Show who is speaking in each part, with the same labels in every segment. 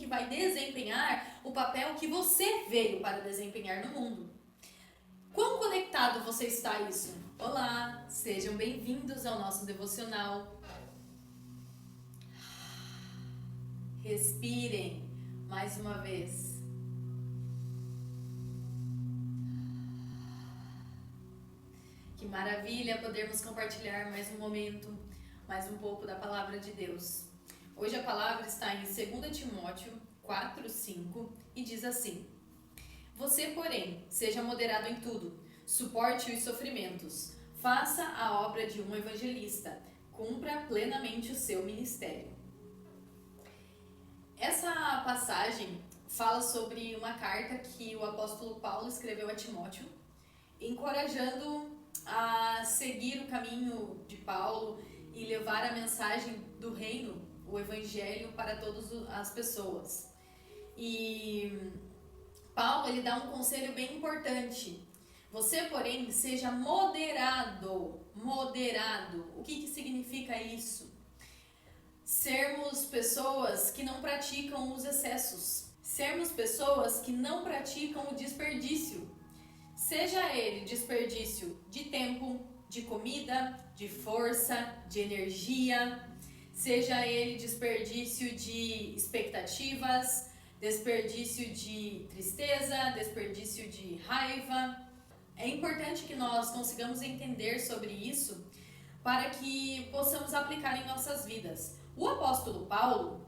Speaker 1: vai desempenhar o papel que você veio para desempenhar no mundo. Quão conectado você está a isso? Olá, sejam bem-vindos ao nosso devocional. Respirem mais uma vez. Que maravilha podermos compartilhar mais um momento, mais um pouco da palavra de Deus. Hoje a palavra está em 2 Timóteo 4:5 e diz assim: Você, porém, seja moderado em tudo, suporte os sofrimentos, faça a obra de um evangelista, cumpra plenamente o seu ministério. Essa passagem fala sobre uma carta que o apóstolo Paulo escreveu a Timóteo, encorajando a seguir o caminho de Paulo e levar a mensagem do reino, o evangelho, para todas as pessoas. E Paulo, ele dá um conselho bem importante. Você, porém, seja moderado. Moderado. O que significa isso? Sermos pessoas que não praticam os excessos. Sermos pessoas que não praticam o desperdício. Seja ele desperdício de tempo, de comida, de força, de energia. Seja ele desperdício de expectativas, desperdício de tristeza, desperdício de raiva. É importante que nós consigamos entender sobre isso para que possamos aplicar em nossas vidas. O apóstolo Paulo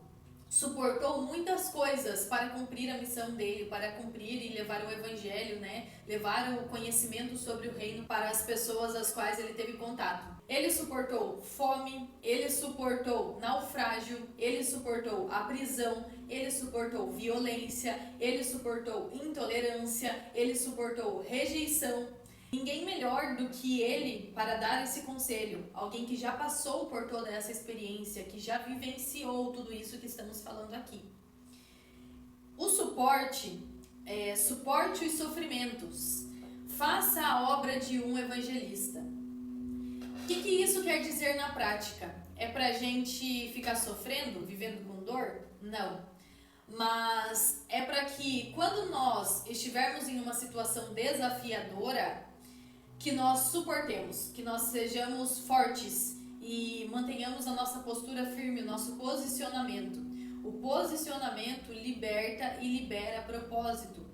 Speaker 1: suportou muitas coisas para cumprir a missão dele, para cumprir e levar o evangelho, levar o conhecimento sobre o reino para as pessoas às quais ele teve contato. Ele suportou fome, ele suportou naufrágio, ele suportou a prisão, ele suportou violência, ele suportou intolerância, ele suportou rejeição. Ninguém melhor do que ele para dar esse conselho, alguém que já passou por toda essa experiência, que já vivenciou tudo isso que estamos falando aqui. O suporte os sofrimentos, faça a obra de um evangelista. O que isso quer dizer na prática? É pra gente ficar sofrendo, vivendo com dor? Não. Mas é para que quando nós estivermos em uma situação desafiadora, que nós suportemos, que nós sejamos fortes e mantenhamos a nossa postura firme, o nosso posicionamento. O posicionamento liberta e libera propósito.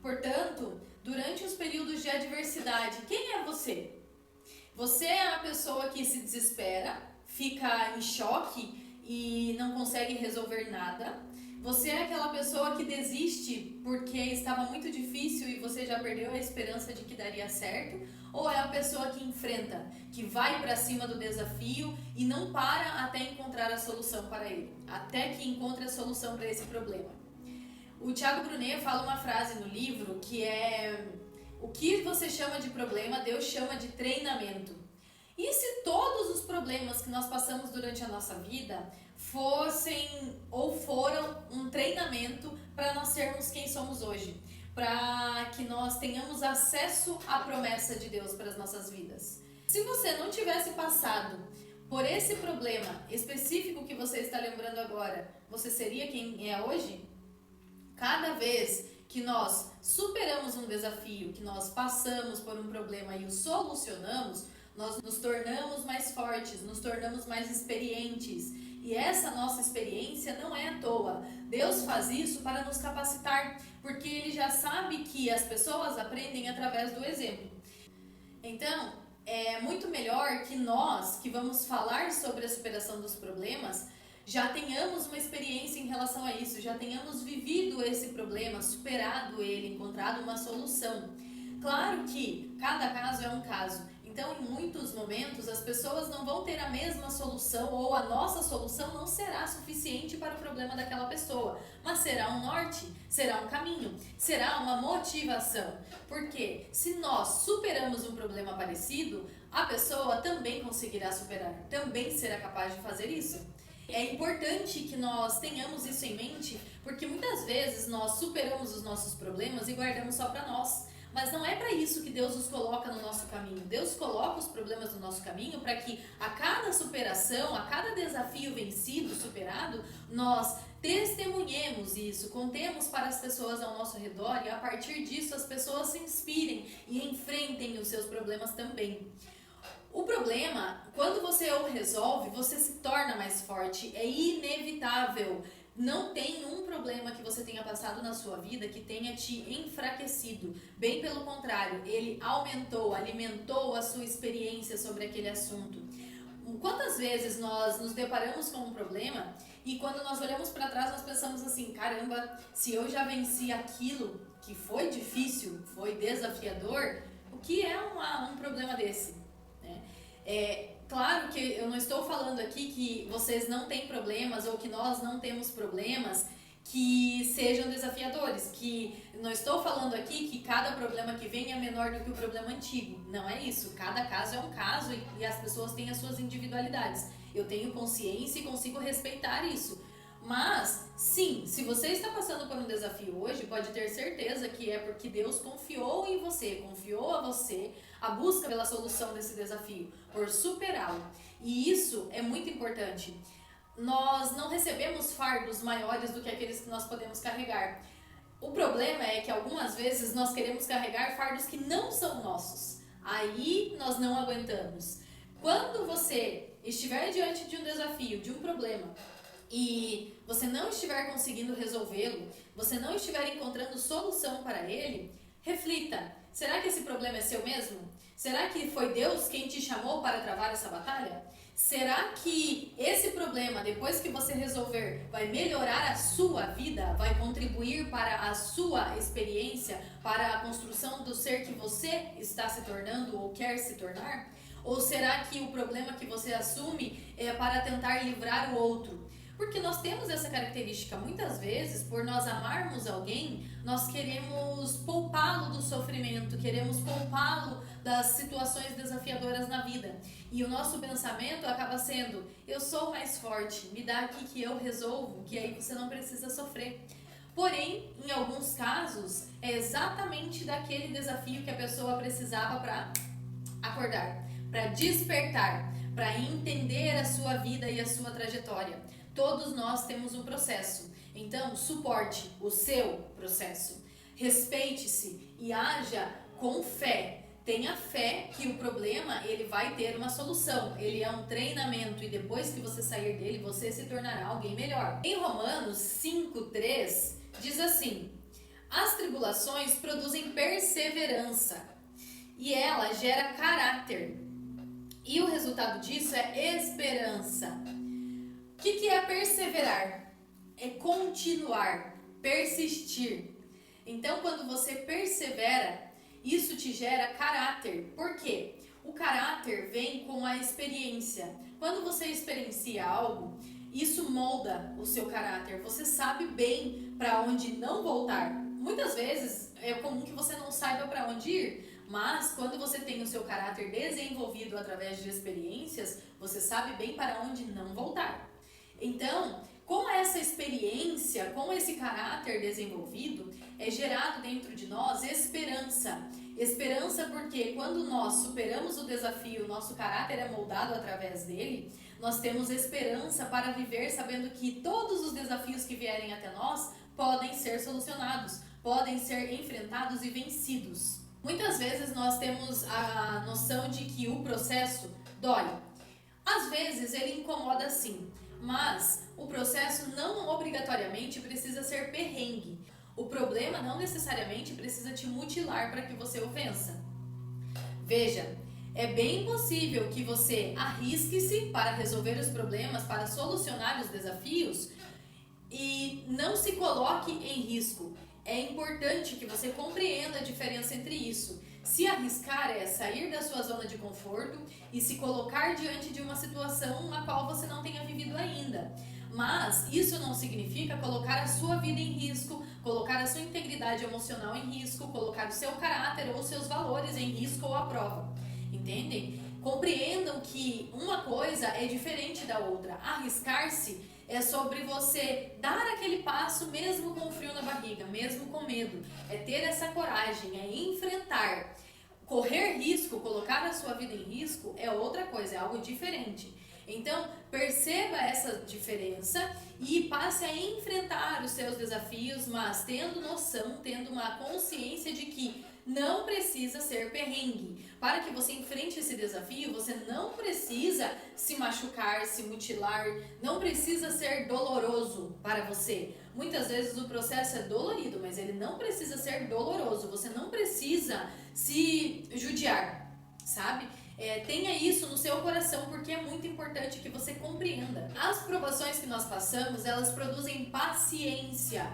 Speaker 1: Portanto, durante os períodos de adversidade, quem é você? Você é a pessoa que se desespera, fica em choque e não consegue resolver nada. Você é aquela pessoa que desiste porque estava muito difícil e você já perdeu a esperança de que daria certo? Ou é a pessoa que enfrenta, que vai para cima do desafio e não para até encontrar a solução para ele, até que encontre a solução para esse problema? O Thiago Brunet fala uma frase no livro que é: o que você chama de problema, Deus chama de treinamento. E se todos os problemas que nós passamos durante a nossa vida fossem ou foram um treinamento para nós sermos quem somos hoje, para que nós tenhamos acesso à promessa de Deus para as nossas vidas? Se você não tivesse passado por esse problema específico que você está lembrando agora, você seria quem é hoje? Cada vez que nós superamos um desafio, que nós passamos por um problema e o solucionamos, nós nos tornamos mais fortes, nos tornamos mais experientes. E essa nossa experiência não é à toa. Deus faz isso para nos capacitar, porque Ele já sabe que as pessoas aprendem através do exemplo. Então, é muito melhor que nós, que vamos falar sobre a superação dos problemas, já tenhamos uma experiência em relação a isso, já tenhamos vivido esse problema, superado ele, encontrado uma solução. Claro que cada caso é um caso. Então, em muitos momentos, as pessoas não vão ter a mesma solução ou a nossa solução não será suficiente para o problema daquela pessoa, mas será um norte, será um caminho, será uma motivação. Porque se nós superamos um problema parecido, a pessoa também conseguirá superar, também será capaz de fazer isso. É importante que nós tenhamos isso em mente, porque muitas vezes nós superamos os nossos problemas e guardamos só para nós. Mas não é para isso que Deus nos coloca no nosso caminho. Deus coloca os problemas no nosso caminho para que a cada superação, a cada desafio vencido, superado, nós testemunhemos isso, contemos para as pessoas ao nosso redor e a partir disso as pessoas se inspirem e enfrentem os seus problemas também. O problema, quando você o resolve, você se torna mais forte, é inevitável. Não tem um problema que você tenha passado na sua vida que tenha te enfraquecido. Bem pelo contrário, ele aumentou, alimentou a sua experiência sobre aquele assunto. Quantas vezes nós nos deparamos com um problema e quando nós olhamos para trás nós pensamos assim, caramba, se eu já venci aquilo que foi difícil, foi desafiador, o que é um problema desse? Claro que eu não estou falando aqui que vocês não têm problemas ou que nós não temos problemas que sejam desafiadores, que não estou falando aqui que cada problema que vem é menor do que o problema antigo, não é isso, cada caso é um caso e as pessoas têm as suas individualidades, eu tenho consciência e consigo respeitar isso, mas sim, se você está passando por um desafio hoje, pode ter certeza que é porque Deus confiou em você, confiou a você a busca pela solução desse desafio, por superá-lo, e isso é muito importante. Nós não recebemos fardos maiores do que aqueles que nós podemos carregar. O problema é que algumas vezes nós queremos carregar fardos que não são nossos. Aí nós não aguentamos. Quando você estiver diante de um desafio, de um problema, e você não estiver conseguindo resolvê-lo, você não estiver encontrando solução para ele, reflita. Será que esse problema é seu mesmo? Será que foi Deus quem te chamou para travar essa batalha? Será que esse problema, depois que você resolver, vai melhorar a sua vida? Vai contribuir para a sua experiência, para a construção do ser que você está se tornando ou quer se tornar? Ou será que o problema que você assume é para tentar livrar o outro? Porque nós temos essa característica, muitas vezes, por nós amarmos alguém, nós queremos poupá-lo do sofrimento, queremos poupá-lo das situações desafiadoras na vida. E o nosso pensamento acaba sendo, eu sou mais forte, me dá aqui que eu resolvo, que aí você não precisa sofrer. Porém, em alguns casos, é exatamente daquele desafio que a pessoa precisava para acordar, para despertar, para entender a sua vida e a sua trajetória. Todos nós temos um processo, então suporte o seu processo, respeite-se e haja com fé. Tenha fé que o problema ele vai ter uma solução, ele é um treinamento e depois que você sair dele você se tornará alguém melhor. Em Romanos 5:3 diz assim: as tribulações produzem perseverança e ela gera caráter e o resultado disso é esperança. O que é perseverar? É continuar, persistir. Então, quando você persevera, isso te gera caráter. Por quê? O caráter vem com a experiência. Quando você experiencia algo, isso molda o seu caráter. Você sabe bem para onde não voltar. Muitas vezes é comum que você não saiba para onde ir, mas quando você tem o seu caráter desenvolvido através de experiências, você sabe bem para onde não voltar. Então, com essa experiência, com esse caráter desenvolvido, é gerado dentro de nós esperança. Esperança porque quando nós superamos o desafio, nosso caráter é moldado através dele, nós temos esperança para viver sabendo que todos os desafios que vierem até nós podem ser solucionados, podem ser enfrentados e vencidos. Muitas vezes nós temos a noção de que o processo dói. Às vezes ele incomoda sim, mas o processo não obrigatoriamente precisa ser perrengue. O problema não necessariamente precisa te mutilar para que você o vença. Veja, é bem possível que você arrisque-se para resolver os problemas, para solucionar os desafios e não se coloque em risco. É importante que você compreenda a diferença entre isso. Se arriscar é sair da sua zona de conforto e se colocar diante de uma situação na qual você não tenha vivido ainda. Mas isso não significa colocar a sua vida em risco, colocar a sua integridade emocional em risco, colocar o seu caráter ou seus valores em risco ou à prova. Entendem? Compreendam que uma coisa é diferente da outra. Arriscar-se é sobre você dar aquele passo mesmo com frio na barriga, mesmo com medo. É ter essa coragem, é enfrentar. Correr risco, colocar a sua vida em risco é outra coisa, é algo diferente. Então, perceba essa diferença e passe a enfrentar os seus desafios, mas tendo noção, tendo uma consciência de que não precisa ser perrengue. Para que você enfrente esse desafio, você não precisa se machucar, se mutilar, não precisa ser doloroso para você. Muitas vezes o processo é dolorido, mas ele não precisa ser doloroso. Você não precisa se judiar, sabe? Tenha isso no seu coração, porque é muito importante que você compreenda. As provações que nós passamos, elas produzem paciência.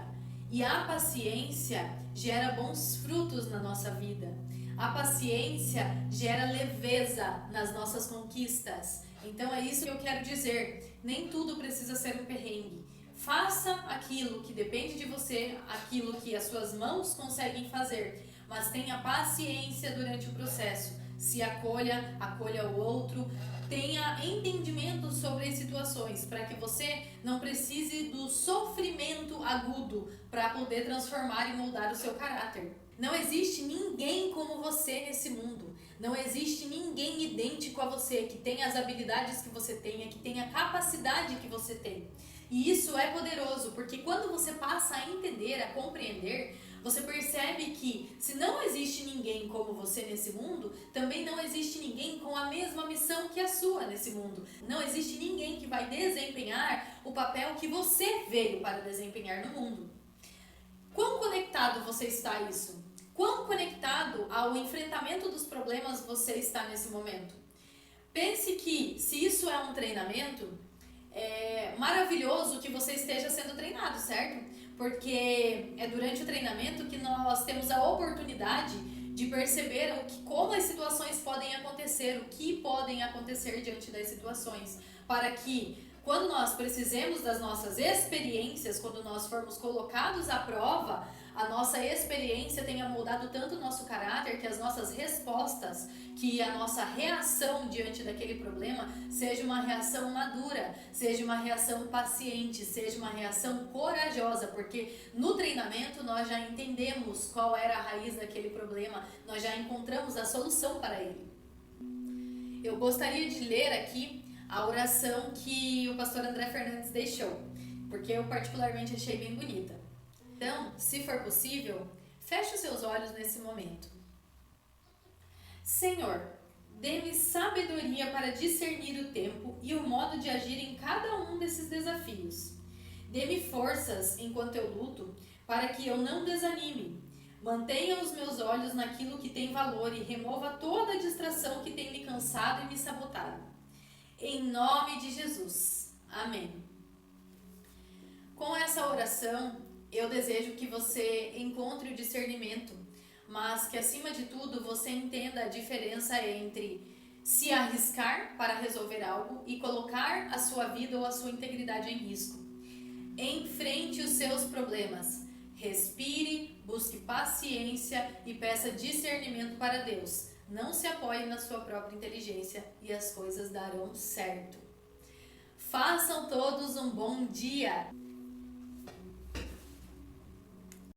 Speaker 1: E a paciência gera bons frutos na nossa vida. A paciência gera leveza nas nossas conquistas. Então é isso que eu quero dizer. Nem tudo precisa ser um perrengue. Faça aquilo que depende de você, aquilo que as suas mãos conseguem fazer. Mas tenha paciência durante o processo. Se acolha o outro, tenha entendimento sobre as situações, para que você não precise do sofrimento agudo para poder transformar e moldar o seu caráter. Não existe ninguém como você nesse mundo. Não existe ninguém idêntico a você, que tenha as habilidades que você tenha, que tenha a capacidade que você tem. E isso é poderoso, porque quando você passa a entender, a compreender, você percebe que se não existe ninguém como você nesse mundo, também não existe ninguém com a mesma missão que a sua nesse mundo. Não existe ninguém que vai desempenhar o papel que você veio para desempenhar no mundo. Quão conectado você está a isso? Quão conectado ao enfrentamento dos problemas você está nesse momento? Pense que se isso é um treinamento, é maravilhoso que você esteja sendo treinado, certo? Porque é durante o treinamento que nós temos a oportunidade de perceber como as situações podem acontecer, o que podem acontecer diante das situações, para que quando nós precisemos das nossas experiências, quando nós formos colocados à prova, a nossa experiência tenha moldado tanto o nosso caráter, que as nossas respostas, que a nossa reação diante daquele problema seja uma reação madura, seja uma reação paciente, seja uma reação corajosa, porque no treinamento nós já entendemos qual era a raiz daquele problema, nós já encontramos a solução para ele. Eu gostaria de ler aqui a oração que o pastor André Fernandes deixou, porque eu particularmente achei bem bonita. Então, se for possível, feche os seus olhos nesse momento. Senhor, dê-me sabedoria para discernir o tempo e o modo de agir em cada um desses desafios. Dê-me forças enquanto eu luto, para que eu não desanime. Mantenha os meus olhos naquilo que tem valor e remova toda a distração que tem me cansado e me sabotado. Em nome de Jesus. Amém. Com essa oração, eu desejo que você encontre o discernimento, mas que acima de tudo você entenda a diferença entre se arriscar para resolver algo e colocar a sua vida ou a sua integridade em risco. Enfrente os seus problemas, respire, busque paciência e peça discernimento para Deus. Não se apoie na sua própria inteligência e as coisas darão certo. Façam todos um bom dia!